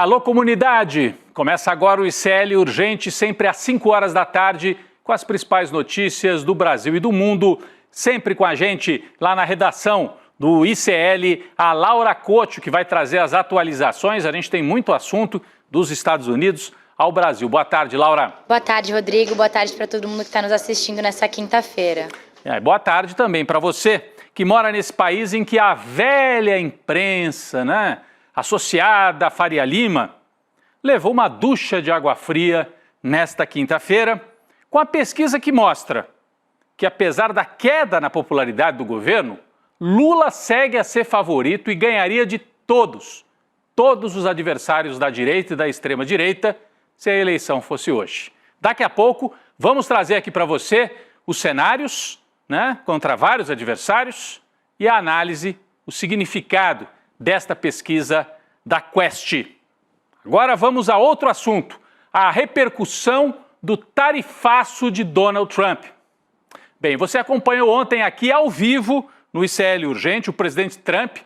Alô, comunidade! Começa agora o ICL Urgente, sempre às 5 horas da tarde, com as principais notícias do Brasil e do mundo. Sempre com a gente lá na redação do ICL, a Laura Couto, que vai trazer as atualizações. A gente tem muito assunto dos Estados Unidos ao Brasil. Boa tarde, Laura. Boa tarde, Rodrigo. Boa tarde para todo mundo que está nos assistindo nessa quinta-feira. Boa tarde também para você que mora nesse país em que a velha imprensa, associada a Faria Lima, levou uma ducha de água fria nesta quinta-feira com a pesquisa que mostra que, apesar da queda na popularidade do governo, Lula segue a ser favorito e ganharia de todos os adversários da direita e da extrema-direita se a eleição fosse hoje. Daqui a pouco, vamos trazer aqui para você os cenários, contra vários adversários e a análise, o significado desta pesquisa da Quest. Agora vamos a outro assunto, a repercussão do tarifaço de Donald Trump. Bem, você acompanhou ontem aqui ao vivo no ICL Urgente o presidente Trump,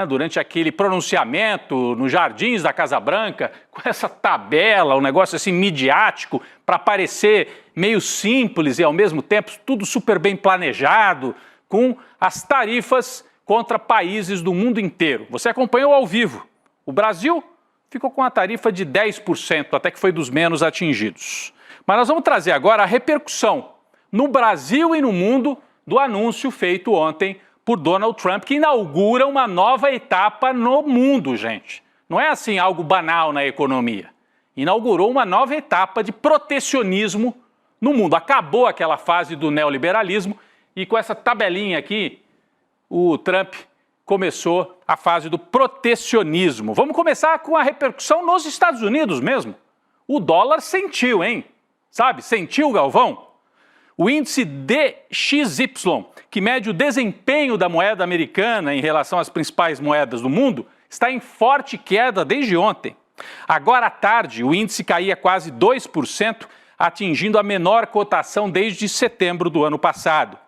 durante aquele pronunciamento nos jardins da Casa Branca, com essa tabela, um negócio assim midiático, para parecer meio simples e ao mesmo tempo tudo super bem planejado, com as tarifas contra países do mundo inteiro. Você acompanhou ao vivo. O Brasil ficou com a tarifa de 10%, até que foi dos menos atingidos. Mas nós vamos trazer agora a repercussão no Brasil e no mundo do anúncio feito ontem por Donald Trump, que inaugura uma nova etapa no mundo, gente. Não é assim algo banal na economia. Inaugurou uma nova etapa de protecionismo no mundo. Acabou aquela fase do neoliberalismo e com essa tabelinha aqui, o Trump começou a fase do protecionismo. Vamos começar com a repercussão nos Estados Unidos mesmo. O dólar sentiu, hein? Sabe, sentiu, Galvão? O índice DXY, que mede o desempenho da moeda americana em relação às principais moedas do mundo, está em forte queda desde ontem. Agora à tarde, o índice caía quase 2%, atingindo a menor cotação desde setembro do ano passado.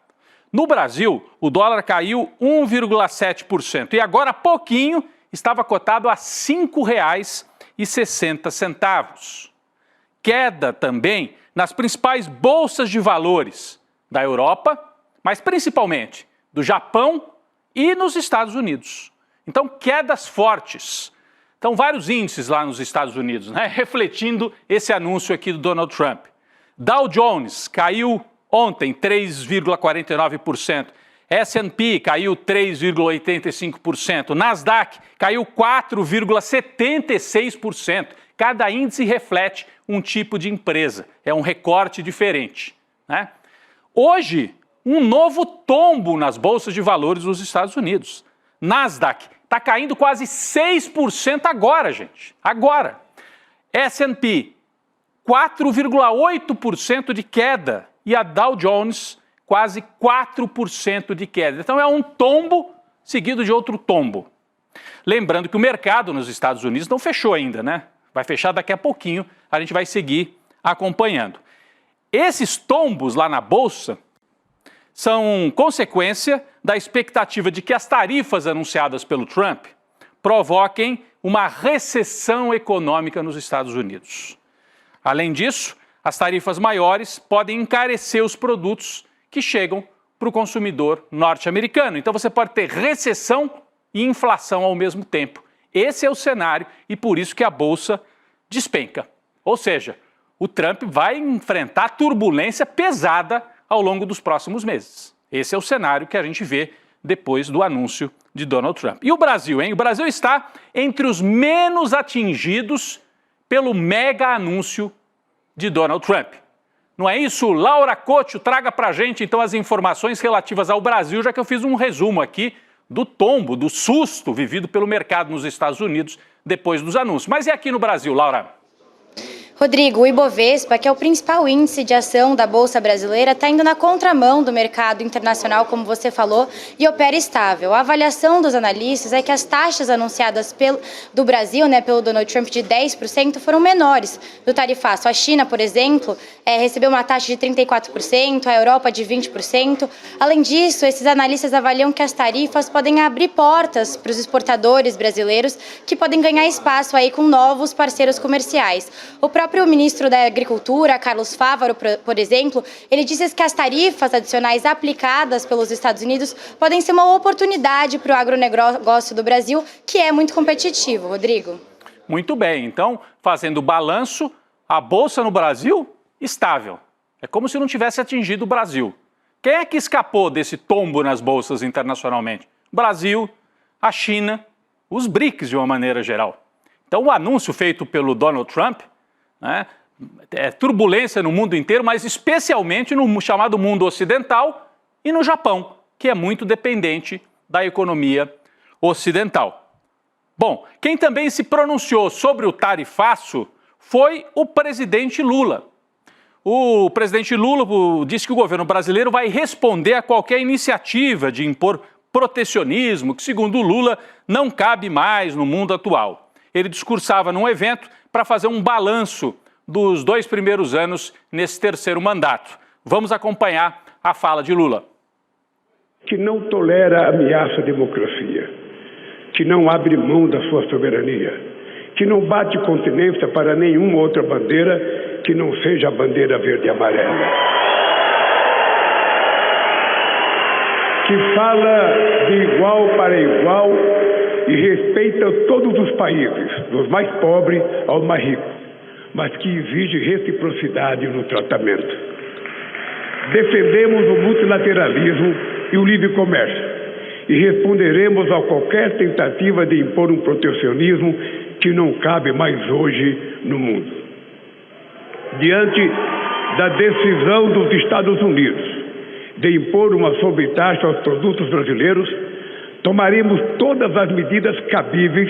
No Brasil, o dólar caiu 1,7% e agora há pouquinho estava cotado a R$ 5,60. Queda também nas principais bolsas de valores da Europa, mas principalmente do Japão e nos Estados Unidos. Então, quedas fortes. Então, vários índices lá nos Estados Unidos, refletindo esse anúncio aqui do Donald Trump. Dow Jones caiu ontem 3,49%, S&P caiu 3,85%, Nasdaq caiu 4,76%. Cada índice reflete um tipo de empresa, é um recorte diferente. Hoje, um novo tombo nas bolsas de valores dos Estados Unidos. Nasdaq está caindo quase 6% agora, gente. Agora. S&P, 4,8% de queda. E a Dow Jones, quase 4% de queda. Então é um tombo seguido de outro tombo. Lembrando que o mercado nos Estados Unidos não fechou ainda, Vai fechar daqui a pouquinho, a gente vai seguir acompanhando. Esses tombos lá na Bolsa são consequência da expectativa de que as tarifas anunciadas pelo Trump provoquem uma recessão econômica nos Estados Unidos. Além disso, as tarifas maiores podem encarecer os produtos que chegam para o consumidor norte-americano. Então você pode ter recessão e inflação ao mesmo tempo. Esse é o cenário e por isso que a Bolsa despenca. Ou seja, o Trump vai enfrentar turbulência pesada ao longo dos próximos meses. Esse é o cenário que a gente vê depois do anúncio de Donald Trump. E o Brasil, hein? O Brasil está entre os menos atingidos pelo mega anúncio de Donald Trump. Não é isso? Laura Couto, traga pra gente então as informações relativas ao Brasil, já que eu fiz um resumo aqui do tombo, do susto vivido pelo mercado nos Estados Unidos depois dos anúncios. Mas e aqui no Brasil, Laura? Rodrigo, o Ibovespa, que é o principal índice de ação da Bolsa Brasileira, está indo na contramão do mercado internacional, como você falou, e opera estável. A avaliação dos analistas é que as taxas anunciadas do Brasil, pelo Donald Trump, de 10%, foram menores do tarifaço. A China, por exemplo, recebeu uma taxa de 34%, a Europa de 20%. Além disso, esses analistas avaliam que as tarifas podem abrir portas para os exportadores brasileiros, que podem ganhar espaço aí com novos parceiros comerciais. O próprio ministro da Agricultura, Carlos Fávaro, por exemplo, ele disse que as tarifas adicionais aplicadas pelos Estados Unidos podem ser uma oportunidade para o agronegócio do Brasil, que é muito competitivo. Rodrigo. Muito bem, então, fazendo o balanço, a Bolsa no Brasil, estável. É como se não tivesse atingido o Brasil. Quem é que escapou desse tombo nas bolsas internacionalmente? O Brasil, a China, os BRICS de uma maneira geral. Então, o anúncio feito pelo Donald Trump, é turbulência no mundo inteiro, mas especialmente no chamado mundo ocidental e no Japão, que é muito dependente da economia ocidental. Bom, quem também se pronunciou sobre o tarifaço foi o presidente Lula. O presidente Lula disse que o governo brasileiro vai responder a qualquer iniciativa de impor protecionismo, que, segundo Lula, não cabe mais no mundo atual. Ele discursava num evento para fazer um balanço dos 2 primeiros anos nesse terceiro mandato. Vamos acompanhar a fala de Lula. Que não tolera ameaça à democracia, que não abre mão da sua soberania, que não bate continência para nenhuma outra bandeira que não seja a bandeira verde e amarela, que fala de igual para igual e respeita todos os países, dos mais pobres aos mais ricos, mas que exige reciprocidade no tratamento. Defendemos o multilateralismo e o livre comércio e responderemos a qualquer tentativa de impor um protecionismo que não cabe mais hoje no mundo. Diante da decisão dos Estados Unidos de impor uma sobretaxa aos produtos brasileiros, tomaremos todas as medidas cabíveis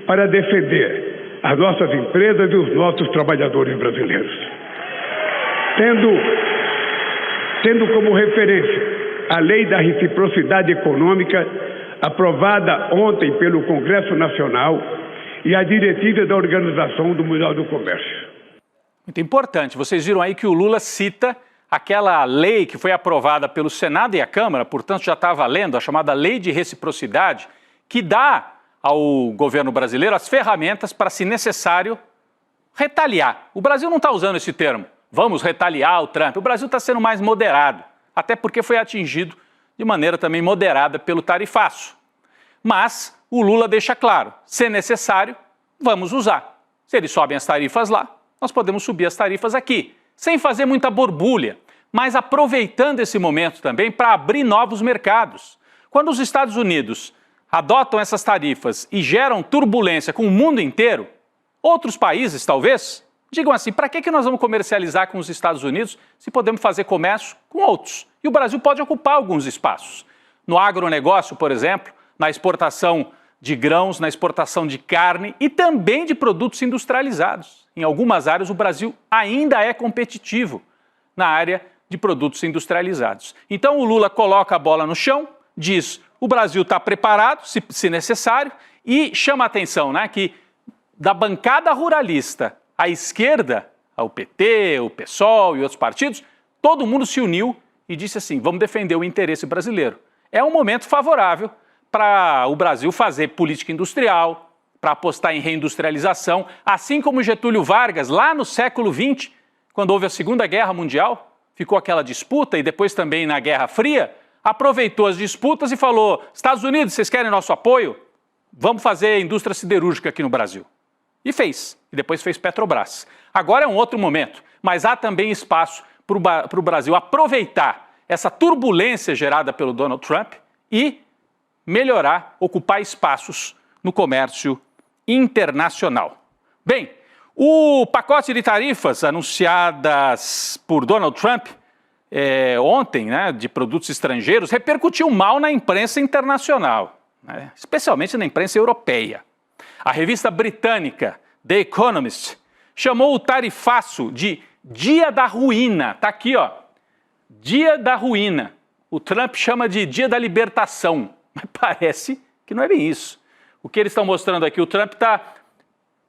para defender as nossas empresas e os nossos trabalhadores brasileiros. Tendo como referência a Lei da Reciprocidade Econômica, aprovada ontem pelo Congresso Nacional, e a diretiva da Organização Mundial do Comércio. Muito importante. Vocês viram aí que o Lula cita aquela lei que foi aprovada pelo Senado e a Câmara, portanto já está valendo, a chamada Lei de Reciprocidade, que dá ao governo brasileiro as ferramentas para, se necessário, retaliar. O Brasil não está usando esse termo, vamos retaliar o Trump. O Brasil está sendo mais moderado, até porque foi atingido de maneira também moderada pelo tarifaço. Mas o Lula deixa claro, se necessário, vamos usar. Se eles sobem as tarifas lá, nós podemos subir as tarifas aqui, sem fazer muita borbulha, mas aproveitando esse momento também para abrir novos mercados. Quando os Estados Unidos adotam essas tarifas e geram turbulência com o mundo inteiro, outros países, talvez, digam assim, para que nós vamos comercializar com os Estados Unidos se podemos fazer comércio com outros? E o Brasil pode ocupar alguns espaços. No agronegócio, por exemplo, na exportação de grãos, na exportação de carne e também de produtos industrializados. Em algumas áreas, o Brasil ainda é competitivo na área de produtos industrializados. Então, o Lula coloca a bola no chão, diz o Brasil está preparado, se necessário, e chama a atenção, que da bancada ruralista à esquerda, ao PT, o PSOL e outros partidos, todo mundo se uniu e disse assim, vamos defender o interesse brasileiro. É um momento favorável para o Brasil fazer política industrial, para apostar em reindustrialização, assim como Getúlio Vargas, lá no século XX, quando houve a Segunda Guerra Mundial, ficou aquela disputa e depois também na Guerra Fria, aproveitou as disputas e falou, Estados Unidos, vocês querem nosso apoio? Vamos fazer indústria siderúrgica aqui no Brasil. E fez, e depois fez Petrobras. Agora é um outro momento, mas há também espaço para o Brasil aproveitar essa turbulência gerada pelo Donald Trump e melhorar, ocupar espaços no comércio internacional. Bem, o pacote de tarifas anunciadas por Donald Trump ontem, de produtos estrangeiros, repercutiu mal na imprensa internacional, especialmente na imprensa europeia. A revista britânica The Economist chamou o tarifaço de Dia da Ruína. Está aqui, ó. Dia da Ruína. O Trump chama de Dia da Libertação. Mas parece que não é bem isso. O que eles estão mostrando aqui, o Trump está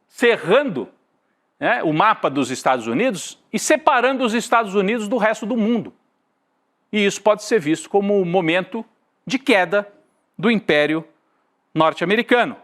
cerrando, né, o mapa dos Estados Unidos e separando os Estados Unidos do resto do mundo. E isso pode ser visto como um momento de queda do Império norte-americano,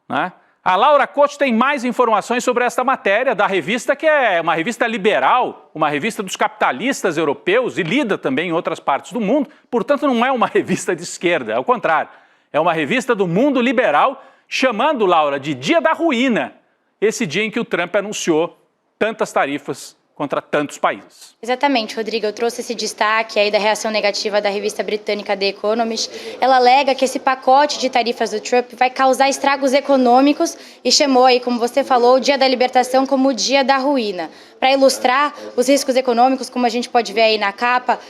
né? A Laura Couto tem mais informações sobre esta matéria da revista, que é uma revista liberal, uma revista dos capitalistas europeus e lida também em outras partes do mundo. Portanto, não é uma revista de esquerda, ao contrário. É uma revista do mundo liberal, chamando, Laura, de Dia da Ruína, esse dia em que o Trump anunciou tantas tarifas contra tantos países. Exatamente, Rodrigo. Eu trouxe esse destaque aí da reação negativa da revista britânica The Economist. Ela alega que esse pacote de tarifas do Trump vai causar estragos econômicos e chamou aí, como você falou, o Dia da Libertação como o Dia da Ruína. Para ilustrar os riscos econômicos, como a gente pode ver aí na capa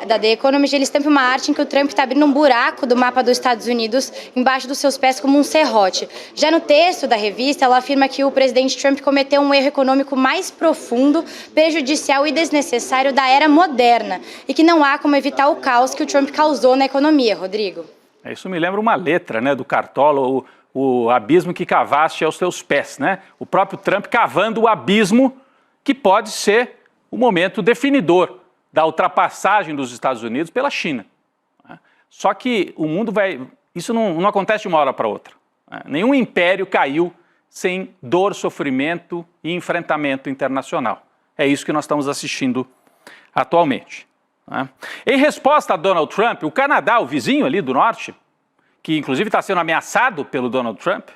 da The Economist, eles estampam uma arte em que o Trump está abrindo um buraco do mapa dos Estados Unidos embaixo dos seus pés como um serrote. Já no texto da revista, ela afirma que o presidente Trump cometeu um erro econômico mais profundo, prejudicial e desnecessário da era moderna e que não há como evitar o caos que o Trump causou na economia, Rodrigo. Isso me lembra uma letra, né, do Cartola, o abismo que cavaste aos teus pés, né? O próprio Trump cavando o abismo que pode ser o momento definidor da ultrapassagem dos Estados Unidos pela China. Só que o mundo vai... Isso não acontece de uma hora para outra. Nenhum império caiu sem dor, sofrimento e enfrentamento internacional. É isso que nós estamos assistindo atualmente. Em resposta a Donald Trump, o Canadá, o vizinho ali do norte, que inclusive está sendo ameaçado pelo Donald Trump,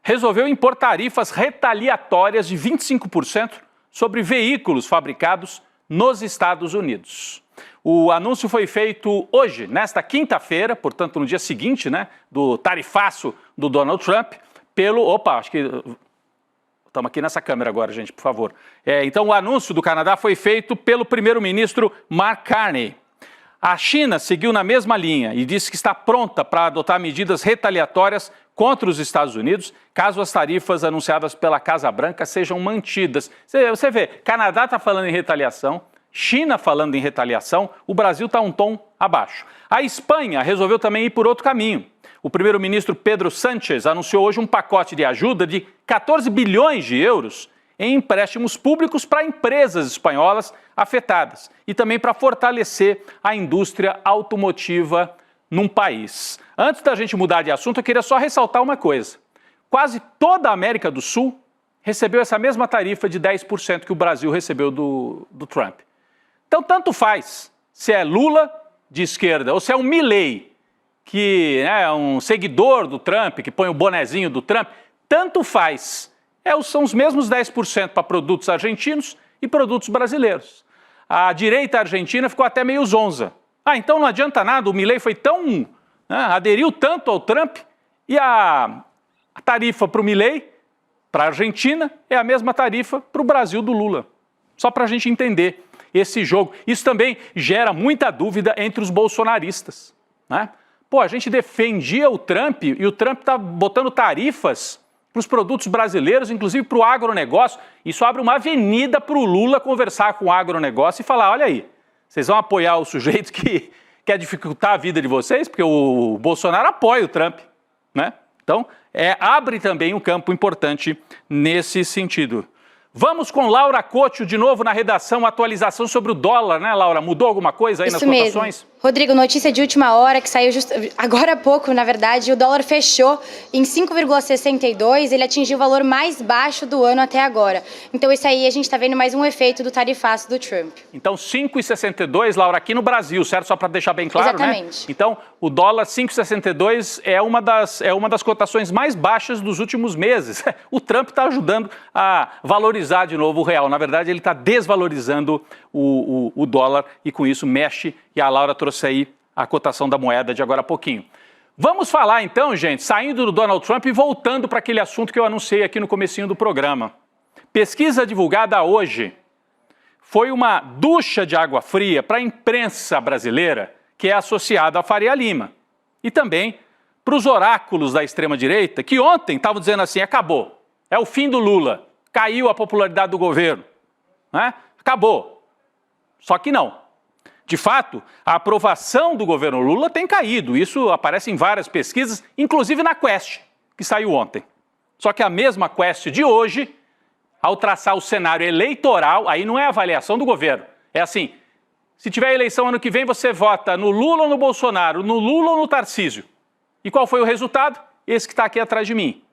resolveu impor tarifas retaliatórias de 25% sobre veículos fabricados nos Estados Unidos. O anúncio foi feito hoje, nesta quinta-feira, portanto no dia seguinte, né, do tarifaço do Donald Trump, pelo... Opa, acho que... Estamos aqui nessa câmera agora, gente, por favor. Então o anúncio do Canadá foi feito pelo primeiro-ministro Mark Carney. A China seguiu na mesma linha e disse que está pronta para adotar medidas retaliatórias contra os Estados Unidos, caso as tarifas anunciadas pela Casa Branca sejam mantidas. Você vê, Canadá está falando em retaliação, China falando em retaliação, o Brasil está um tom abaixo. A Espanha resolveu também ir por outro caminho. O primeiro-ministro Pedro Sánchez anunciou hoje um pacote de ajuda de 14 bilhões de euros em empréstimos públicos para empresas espanholas afetadas e também para fortalecer a indústria automotiva num país. Antes da gente mudar de assunto, eu queria só ressaltar uma coisa. Quase toda a América do Sul recebeu essa mesma tarifa de 10% que o Brasil recebeu do Trump. Então, tanto faz se é Lula de esquerda ou se é um Milei, que é um seguidor do Trump, que põe o bonezinho do Trump, tanto faz. São os mesmos 10% para produtos argentinos e produtos brasileiros. A direita argentina ficou até meio zonza. Então não adianta nada, o Milei foi tão... aderiu tanto ao Trump e a tarifa para o Milei, para a Argentina, é a mesma tarifa para o Brasil do Lula. Só para a gente entender esse jogo. Isso também gera muita dúvida entre os bolsonaristas, né? Pô, a gente defendia o Trump e o Trump está botando tarifas para os produtos brasileiros, inclusive para o agronegócio. Isso abre uma avenida para o Lula conversar com o agronegócio e falar, olha aí, vocês vão apoiar o sujeito que quer dificultar a vida de vocês? Porque o Bolsonaro apoia o Trump, né? Então, abre também um campo importante nesse sentido. Vamos com Laura Couto de novo na redação, atualização sobre o dólar, né, Laura? Mudou alguma coisa aí nas cotações? Mesmo. Rodrigo, notícia de última hora que saiu agora há pouco, na verdade, o dólar fechou em 5,62, ele atingiu o valor mais baixo do ano até agora. Então isso aí a gente está vendo mais um efeito do tarifaço do Trump. Então 5,62, Laura, aqui no Brasil, certo? Só para deixar bem claro, exatamente, né? Então o dólar 5,62 é uma das cotações mais baixas dos últimos meses. O Trump está ajudando a valorizar de novo o real. Na verdade, ele está desvalorizando o dólar e com isso mexe, e a Laura trouxe aí a cotação da moeda de agora a pouquinho. Vamos falar então, gente, saindo do Donald Trump e voltando para aquele assunto que eu anunciei aqui no comecinho do programa. Pesquisa divulgada hoje foi uma ducha de água fria para a imprensa brasileira, que é associada à Faria Lima, e também para os oráculos da extrema-direita, que ontem estavam dizendo assim, acabou, é o fim do Lula. caiu a popularidade do governo, né? Acabou. Só que não. De fato, a aprovação do governo Lula tem caído. Isso aparece em várias pesquisas, inclusive na Quest, que saiu ontem. Só que a mesma Quest de hoje, ao traçar o cenário eleitoral, aí não é avaliação do governo. É assim, se tiver eleição ano que vem, você vota no Lula ou no Bolsonaro, no Lula ou no Tarcísio. E qual foi o resultado? Esse que está aqui atrás de mim.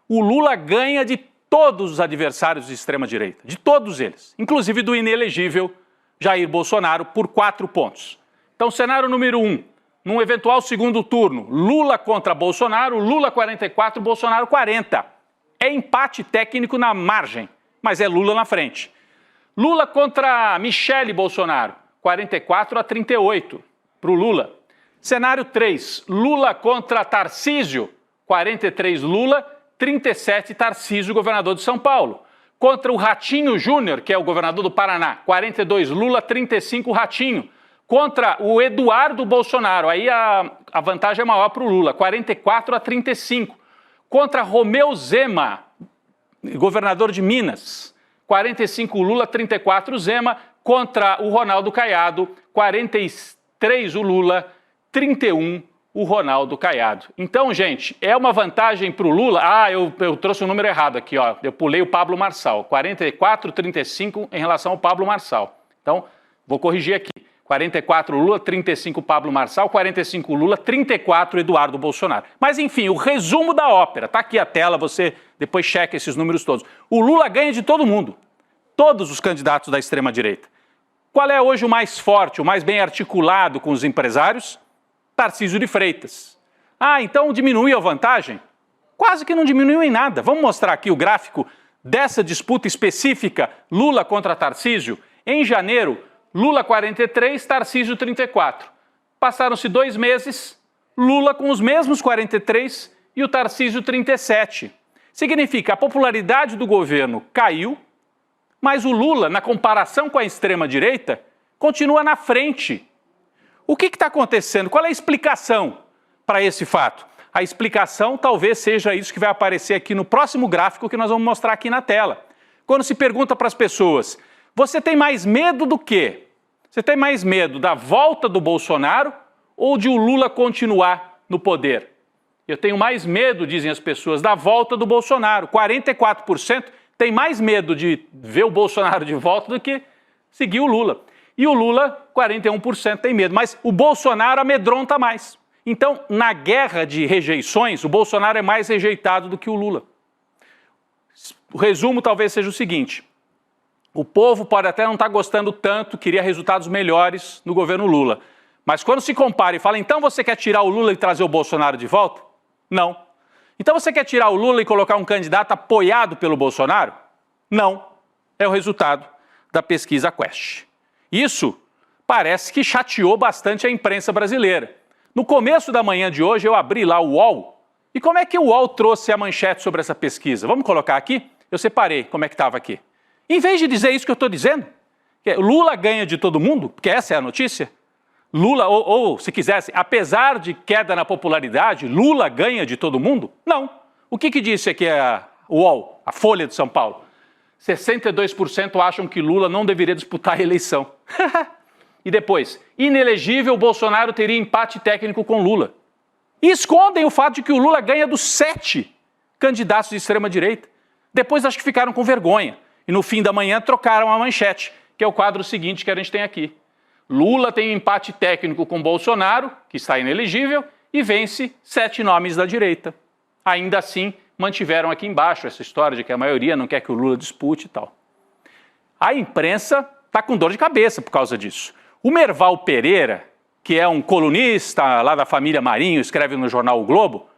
O Lula ganha de todos os adversários de extrema-direita, de todos eles, inclusive do inelegível Jair Bolsonaro, por 4 pontos. Então, cenário número 1, num eventual segundo turno, Lula contra Bolsonaro, Lula 44, Bolsonaro 40. É empate técnico na margem, mas é Lula na frente. Lula contra Michele Bolsonaro, 44-38 para o Lula. Cenário 3, Lula contra Tarcísio, 43 Lula, 37 Tarcísio, governador de São Paulo. Contra o Ratinho Júnior, que é o governador do Paraná, 42 Lula, 35 Ratinho. Contra o Eduardo Bolsonaro, aí a vantagem é maior para o Lula, 44-35. Contra Romeu Zema, governador de Minas, 45 Lula, 34 Zema. Contra o Ronaldo Caiado, 43 o Lula, 31 o Ronaldo Caiado. Então, gente, é uma vantagem para o Lula. Eu trouxe o número errado aqui, ó. Eu pulei o Pablo Marçal. 44-35 em relação ao Pablo Marçal. Então, vou corrigir aqui. 44 Lula, 35 Pablo Marçal, 45 Lula, 34 Eduardo Bolsonaro. Mas, enfim, o resumo da ópera. Tá aqui a tela, você depois checa esses números todos. O Lula ganha de todo mundo. Todos os candidatos da extrema-direita. Qual é hoje o mais forte, o mais bem articulado com os empresários? Tarcísio de Freitas. Então diminuiu a vantagem? Quase que não diminuiu em nada. Vamos mostrar aqui o gráfico dessa disputa específica, Lula contra Tarcísio. Em janeiro, Lula 43, Tarcísio 34. Passaram-se 2 meses, Lula com os mesmos 43 e o Tarcísio 37. Significa, a popularidade do governo caiu, mas o Lula, na comparação com a extrema-direita, continua na frente. O que está acontecendo? Qual é a explicação para esse fato? A explicação talvez seja isso que vai aparecer aqui no próximo gráfico que nós vamos mostrar aqui na tela. Quando se pergunta para as pessoas, você tem mais medo do quê? Você tem mais medo da volta do Bolsonaro ou de o Lula continuar no poder? Eu tenho mais medo, dizem as pessoas, da volta do Bolsonaro. 44% tem mais medo de ver o Bolsonaro de volta do que seguir o Lula. E o Lula, 41% tem medo, mas o Bolsonaro amedronta mais. Então, na guerra de rejeições, o Bolsonaro é mais rejeitado do que o Lula. O resumo talvez seja o seguinte: o povo pode até não estar gostando tanto, queria resultados melhores no governo Lula. Mas quando se compara e fala, então você quer tirar o Lula e trazer o Bolsonaro de volta? Não. Então você quer tirar o Lula e colocar um candidato apoiado pelo Bolsonaro? Não. É o resultado da pesquisa Quest. Isso parece que chateou bastante a imprensa brasileira. No começo da manhã de hoje eu abri lá o UOL. E como é que o UOL trouxe a manchete sobre essa pesquisa? Vamos colocar aqui? Eu separei como é que estava aqui. Em vez de dizer isso que eu estou dizendo, que Lula ganha de todo mundo, porque essa é a notícia, Lula, ou se quisesse, apesar de queda na popularidade, Lula ganha de todo mundo? Não. O que disse aqui a UOL, a Folha de São Paulo? 62% acham que Lula não deveria disputar a eleição. E depois, inelegível, Bolsonaro teria empate técnico com Lula. E escondem o fato de que o Lula ganha dos 7 candidatos de extrema-direita. Depois acho que ficaram com vergonha. E no fim da manhã trocaram a manchete, que é o quadro seguinte que a gente tem aqui. Lula tem empate técnico com Bolsonaro, que está inelegível, e vence 7 nomes da direita. Ainda assim, mantiveram aqui embaixo essa história de que a maioria não quer que o Lula dispute e tal. A imprensa está com dor de cabeça por causa disso. O Merval Pereira, que é um colunista lá da família Marinho, escreve no jornal O Globo,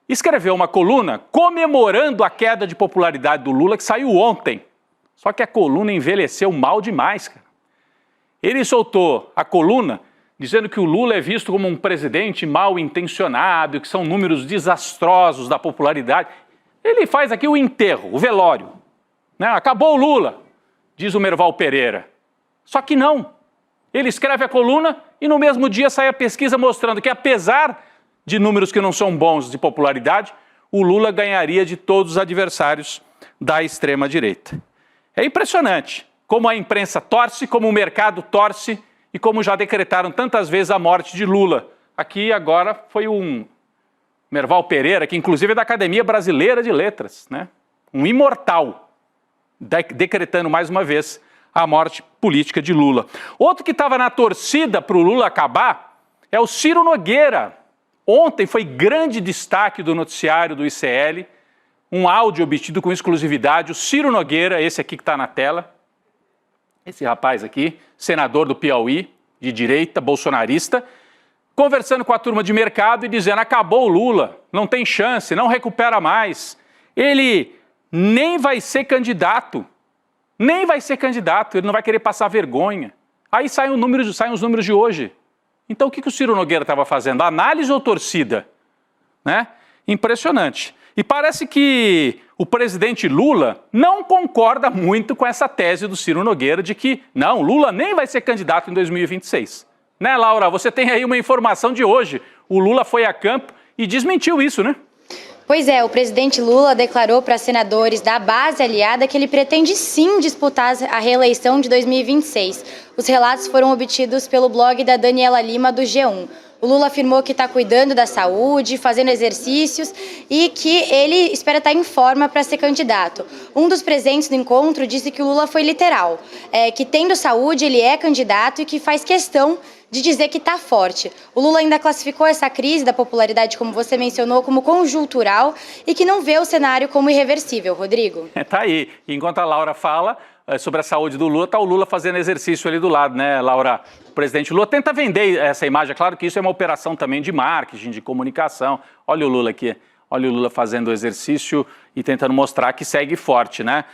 escreveu uma coluna comemorando a queda de popularidade do Lula que saiu ontem. Só que a coluna envelheceu mal demais, cara. Ele soltou a coluna dizendo que o Lula é visto como um presidente mal intencionado, que são números desastrosos da popularidade. Ele faz aqui o enterro, o velório. Né? Acabou o Lula, diz o Merval Pereira. Só que não. Ele escreve a coluna e no mesmo dia sai a pesquisa mostrando que, apesar de números que não são bons de popularidade, o Lula ganharia de todos os adversários da extrema-direita. É impressionante como a imprensa torce, como o mercado torce e como já decretaram tantas vezes a morte de Lula. Aqui agora foi um Merval Pereira, que inclusive é da Academia Brasileira de Letras, né? Um imortal, decretando mais uma vez a morte política de Lula. Outro que estava na torcida para o Lula acabar é o Ciro Nogueira. Ontem foi grande destaque do noticiário do ICL, um áudio obtido com exclusividade, o Ciro Nogueira, esse aqui que está na tela, esse rapaz aqui, senador do Piauí, de direita, bolsonarista, conversando com a turma de mercado e dizendo: acabou o Lula, não tem chance, não recupera mais. Ele nem vai ser candidato, ele não vai querer passar vergonha. Aí saem os números de hoje. Então o que o Ciro Nogueira estava fazendo? Análise ou torcida? Né? Impressionante. E parece que o presidente Lula não concorda muito com essa tese do Ciro Nogueira de que, não, Lula nem vai ser candidato em 2026. Né, Laura? Você tem aí uma informação de hoje. O Lula foi a campo e desmentiu isso, né? Pois é, o presidente Lula declarou para senadores da base aliada que ele pretende sim disputar a reeleição de 2026. Os relatos foram obtidos pelo blog da Daniela Lima, do G1. O Lula afirmou que está cuidando da saúde, fazendo exercícios e que ele espera estar em forma para ser candidato. Um dos presentes do encontro disse que o Lula foi literal, que tendo saúde ele é candidato e que faz questão de dizer que está forte. O Lula ainda classificou essa crise da popularidade, como você mencionou, como conjuntural e que não vê o cenário como irreversível. Rodrigo? Tá aí. Enquanto a Laura fala sobre a saúde do Lula, tá o Lula fazendo exercício ali do lado, né, Laura? O presidente Lula tenta vender essa imagem. É claro que isso é uma operação também de marketing, de comunicação. Olha o Lula aqui. Olha o Lula fazendo exercício e tentando mostrar que segue forte, né?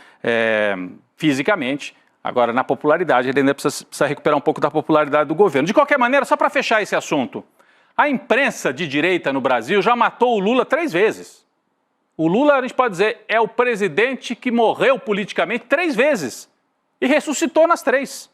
Fisicamente. Agora, na popularidade, ele ainda precisa recuperar um pouco da popularidade do governo. De qualquer maneira, só para fechar esse assunto, a imprensa de direita no Brasil já matou o Lula 3 vezes. O Lula, a gente pode dizer, é o presidente que morreu politicamente 3 vezes e ressuscitou nas 3.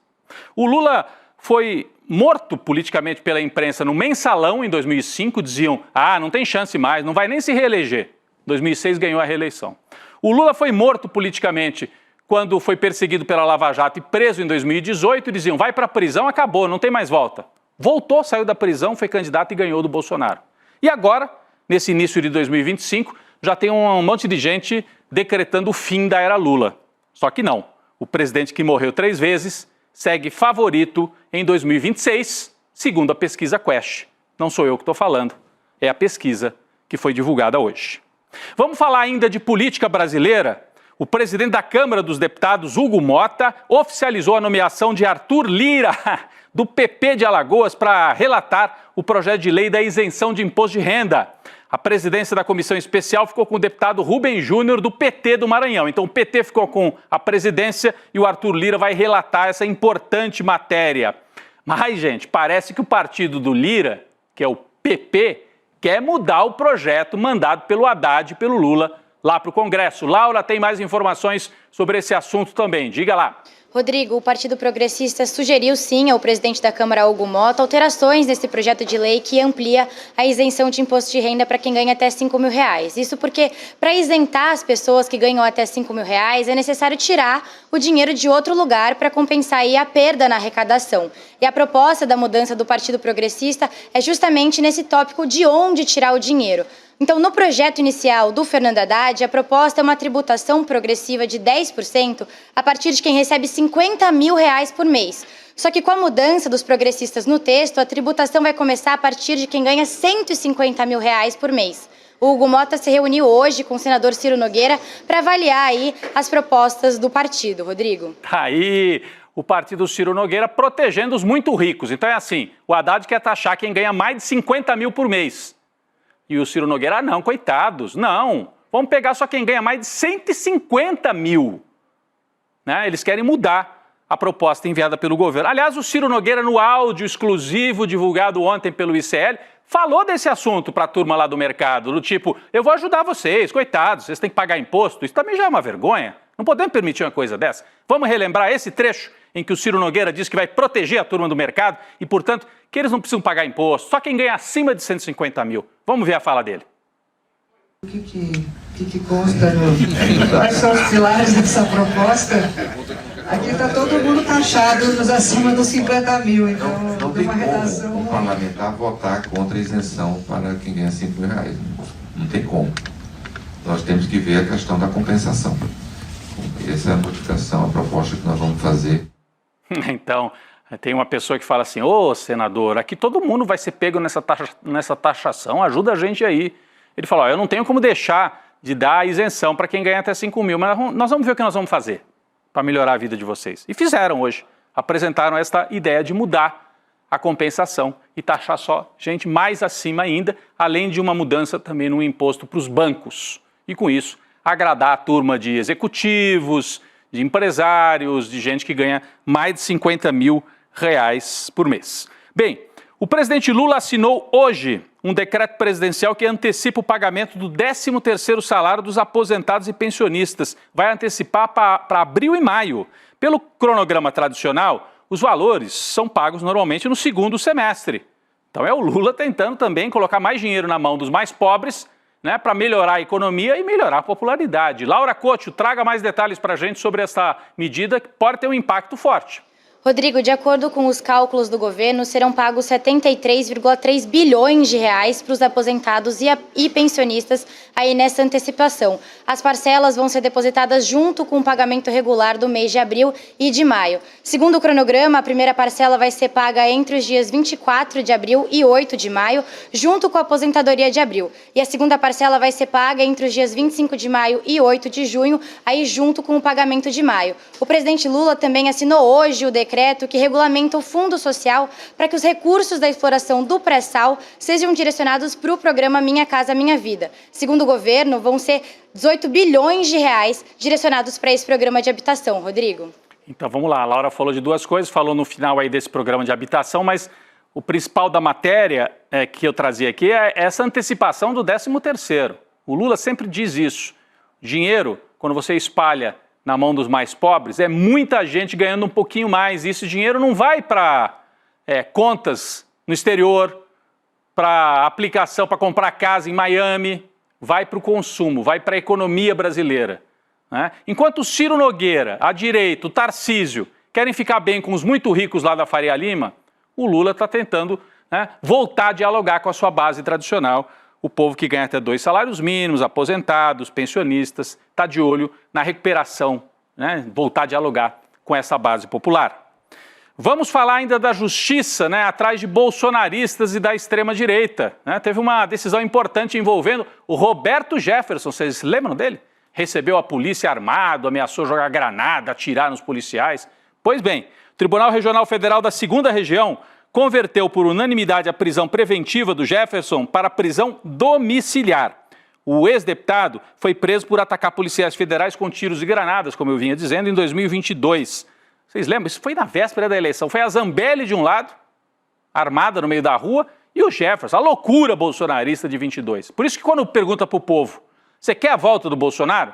O Lula foi morto politicamente pela imprensa no Mensalão em 2005, diziam, não tem chance mais, não vai nem se reeleger. 2006 ganhou a reeleição. O Lula foi morto politicamente quando foi perseguido pela Lava Jato e preso em 2018, diziam, vai para a prisão, acabou, não tem mais volta. Voltou, saiu da prisão, foi candidato e ganhou do Bolsonaro. E agora, nesse início de 2025, já tem um monte de gente decretando o fim da era Lula. Só que não, o presidente que morreu 3 vezes segue favorito em 2026, segundo a pesquisa Quest. Não sou eu que estou falando, é a pesquisa que foi divulgada hoje. Vamos falar ainda de política brasileira? O presidente da Câmara dos Deputados, Hugo Mota, oficializou a nomeação de Arthur Lira, do PP de Alagoas, para relatar o projeto de lei da isenção de imposto de renda. A presidência da comissão especial ficou com o deputado Rubem Júnior, do PT do Maranhão. Então o PT ficou com a presidência e o Arthur Lira vai relatar essa importante matéria. Mas, gente, parece que o partido do Lira, que é o PP, quer mudar o projeto mandado pelo Haddad e pelo Lula lá para o Congresso. Laura tem mais informações sobre esse assunto também. Diga lá. Rodrigo, o Partido Progressista sugeriu sim ao presidente da Câmara, Hugo Mota, alterações nesse projeto de lei que amplia a isenção de imposto de renda para quem ganha até R$5 mil. Isso porque, para isentar as pessoas que ganham até R$5 mil, é necessário tirar o dinheiro de outro lugar para compensar aí a perda na arrecadação. E a proposta da mudança do Partido Progressista é justamente nesse tópico de onde tirar o dinheiro. Então, no projeto inicial do Fernando Haddad, a proposta é uma tributação progressiva de 10% a partir de quem recebe R$50 mil por mês. Só que com a mudança dos progressistas no texto, a tributação vai começar a partir de quem ganha R$150 mil por mês. O Hugo Mota se reuniu hoje com o senador Ciro Nogueira para avaliar aí as propostas do partido. Rodrigo. Aí, o partido Ciro Nogueira protegendo os muito ricos. Então é assim, o Haddad quer taxar quem ganha mais de R$50 mil por mês. E o Ciro Nogueira, não, coitados, não. Vamos pegar só quem ganha mais de R$150 mil. Né? Eles querem mudar a proposta enviada pelo governo. Aliás, o Ciro Nogueira, no áudio exclusivo divulgado ontem pelo ICL, falou desse assunto para a turma lá do mercado, do tipo, eu vou ajudar vocês, coitados, vocês têm que pagar imposto. Isso também já é uma vergonha. Não podemos permitir uma coisa dessa. Vamos relembrar esse trecho em que o Ciro Nogueira diz que vai proteger a turma do mercado e, portanto, que eles não precisam pagar imposto, só quem ganha acima de R$150 mil. Vamos ver a fala dele. O que consta? Quais são os pilares dessa proposta? Aqui está todo mundo taxado nos acima dos 50 mil, então não tem uma redação... como um parlamentar votar contra a isenção para quem ganha 5 mil reais. Não tem como. Nós temos que ver a questão da compensação. Essa é a modificação, a proposta que nós vamos fazer. Então, tem uma pessoa que fala assim, ô senador, aqui todo mundo vai ser pego nessa taxação, ajuda a gente aí. Ele falou, eu não tenho como deixar de dar a isenção para quem ganha até 5 mil, mas nós vamos ver o que nós vamos fazer para melhorar a vida de vocês. E fizeram hoje, apresentaram esta ideia de mudar a compensação e taxar só gente mais acima ainda, além de uma mudança também no imposto para os bancos. E com isso, agradar a turma de executivos, de empresários, de gente que ganha mais de 50 mil reais por mês. Bem, o presidente Lula assinou hoje um decreto presidencial que antecipa o pagamento do 13º salário dos aposentados e pensionistas. Vai antecipar para abril e maio. Pelo cronograma tradicional, os valores são pagos normalmente no segundo semestre. Então é o Lula tentando também colocar mais dinheiro na mão dos mais pobres, né, para melhorar a economia e melhorar a popularidade. Laura Couto, traga mais detalhes para a gente sobre essa medida que pode ter um impacto forte. Rodrigo, de acordo com os cálculos do governo, serão pagos 73,3 bilhões de reais para os aposentados e pensionistas aí nessa antecipação. As parcelas vão ser depositadas junto com o pagamento regular do mês de abril e de maio. Segundo o cronograma, a primeira parcela vai ser paga entre os dias 24 de abril e 8 de maio, junto com a aposentadoria de abril. E a segunda parcela vai ser paga entre os dias 25 de maio e 8 de junho, aí junto com o pagamento de maio. O presidente Lula também assinou hoje o decreto que regulamenta o Fundo Social para que os recursos da exploração do pré-sal sejam direcionados para o programa Minha Casa Minha Vida. Segundo o governo, vão ser 18 bilhões de reais direcionados para esse programa de habitação. Rodrigo. Então vamos lá, a Laura falou de duas coisas, falou no final aí desse programa de habitação, mas o principal da matéria que eu trazia aqui é essa antecipação do 13º. O Lula sempre diz isso. Dinheiro, quando você espalha na mão dos mais pobres, é muita gente ganhando um pouquinho mais. E esse dinheiro não vai para contas no exterior, para aplicação, para comprar casa em Miami, vai para o consumo, vai para a economia brasileira. Né? Enquanto o Ciro Nogueira, a direita, o Tarcísio, querem ficar bem com os muito ricos lá da Faria Lima, o Lula está tentando, né, voltar a dialogar com a sua base tradicional. O povo que ganha até 2 salários mínimos, aposentados, pensionistas, está de olho na recuperação, né? Voltar a dialogar com essa base popular. Vamos falar ainda da justiça, né? Atrás de bolsonaristas e da extrema-direita. Né? Teve uma decisão importante envolvendo o Roberto Jefferson, vocês lembram dele? Recebeu a polícia armado, ameaçou jogar granada, atirar nos policiais. Pois bem, o Tribunal Regional Federal da 2ª Região converteu por unanimidade a prisão preventiva do Jefferson para prisão domiciliar. O ex-deputado foi preso por atacar policiais federais com tiros e granadas, como eu vinha dizendo, em 2022. Vocês lembram? Isso foi na véspera da eleição. Foi a Zambelli de um lado, armada no meio da rua, e o Jefferson, a loucura bolsonarista de 22. Por isso que quando pergunta para o povo, você quer a volta do Bolsonaro?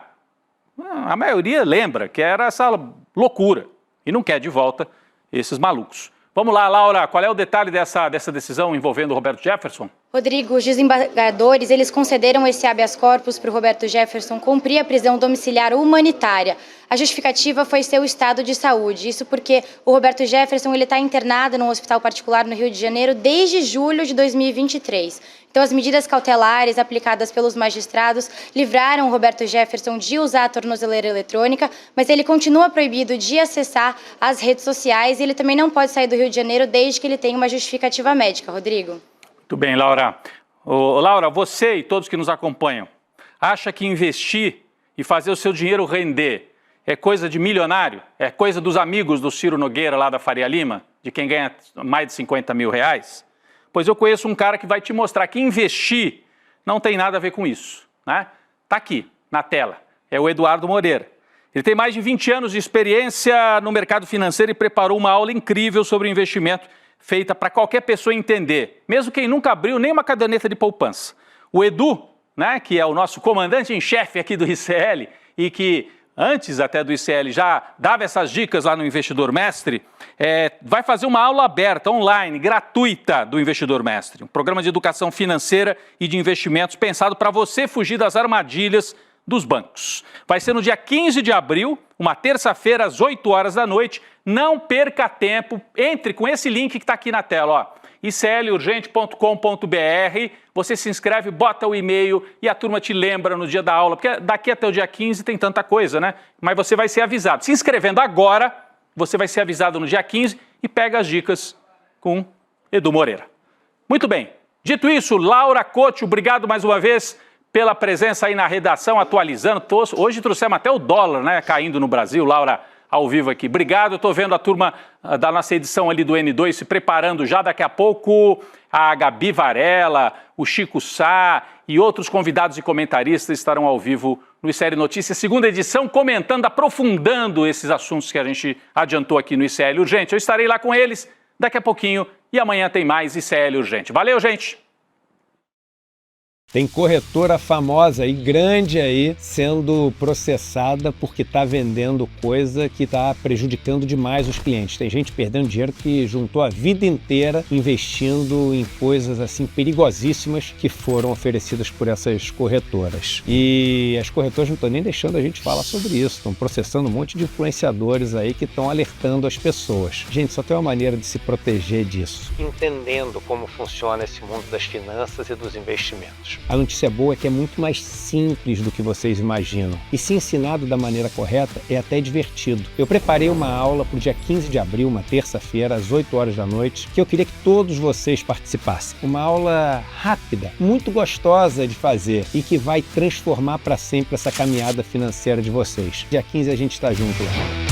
A maioria lembra que era essa loucura e não quer de volta esses malucos. Vamos lá, Laura, qual é o detalhe dessa decisão envolvendo o Roberto Jefferson? Rodrigo, os desembargadores, eles concederam esse habeas corpus para o Roberto Jefferson cumprir a prisão domiciliar humanitária. A justificativa foi seu estado de saúde. Isso porque o Roberto Jefferson está internado num hospital particular no Rio de Janeiro desde julho de 2023. Então, as medidas cautelares aplicadas pelos magistrados livraram o Roberto Jefferson de usar a tornozeleira eletrônica, mas ele continua proibido de acessar as redes sociais e ele também não pode sair do Rio de Janeiro desde que ele tenha uma justificativa médica. Rodrigo. Muito bem, Laura. Laura, você e todos que nos acompanham, acha que investir e fazer o seu dinheiro render é coisa de milionário? É coisa dos amigos do Ciro Nogueira lá da Faria Lima, de quem ganha mais de 50 mil reais? Pois eu conheço um cara que vai te mostrar que investir não tem nada a ver com isso. Né? Tá aqui, na tela. É o Eduardo Moreira. Ele tem mais de 20 anos de experiência no mercado financeiro e preparou uma aula incrível sobre investimento feita para qualquer pessoa entender, mesmo quem nunca abriu nem uma caderneta de poupança. O Edu, né, que é o nosso comandante em chefe aqui do ICL e que antes até do ICL, já dava essas dicas lá no Investidor Mestre, vai fazer uma aula aberta, online, gratuita do Investidor Mestre. Um programa de educação financeira e de investimentos pensado para você fugir das armadilhas dos bancos. Vai ser no dia 15 de abril, uma terça-feira, às 8 horas da noite. Não perca tempo, entre com esse link que está aqui na tela, ó, iclurgente.com.br, você se inscreve, bota o e-mail e a turma te lembra no dia da aula, porque daqui até o dia 15 tem tanta coisa, né? Mas você vai ser avisado. Se inscrevendo agora, você vai ser avisado no dia 15 e pega as dicas com Edu Moreira. Muito bem. Dito isso, Laura Couto, obrigado mais uma vez pela presença aí na redação, atualizando. Hoje trouxemos até o dólar, né, caindo no Brasil. Laura, ao vivo aqui. Obrigado, estou vendo a turma da nossa edição ali do N2 se preparando já. Daqui a pouco a Gabi Varela, o Chico Sá e outros convidados e comentaristas estarão ao vivo no ICL Notícias, segunda edição, comentando, aprofundando esses assuntos que a gente adiantou aqui no ICL Urgente. Eu estarei lá com eles daqui a pouquinho e amanhã tem mais ICL Urgente. Valeu, gente! Tem corretora famosa e grande aí sendo processada porque está vendendo coisa que está prejudicando demais os clientes. Tem gente perdendo dinheiro que juntou a vida inteira investindo em coisas assim perigosíssimas que foram oferecidas por essas corretoras. E as corretoras não estão nem deixando a gente falar sobre isso. Estão processando um monte de influenciadores aí que estão alertando as pessoas. Gente, só tem uma maneira de se proteger disso. Entendendo como funciona esse mundo das finanças e dos investimentos. A notícia boa é que é muito mais simples do que vocês imaginam. E se ensinado da maneira correta, é até divertido. Eu preparei uma aula para o dia 15 de abril, uma terça-feira, às 8 horas da noite, que eu queria que todos vocês participassem. Uma aula rápida, muito gostosa de fazer e que vai transformar para sempre essa caminhada financeira de vocês. Dia 15 a gente está junto lá.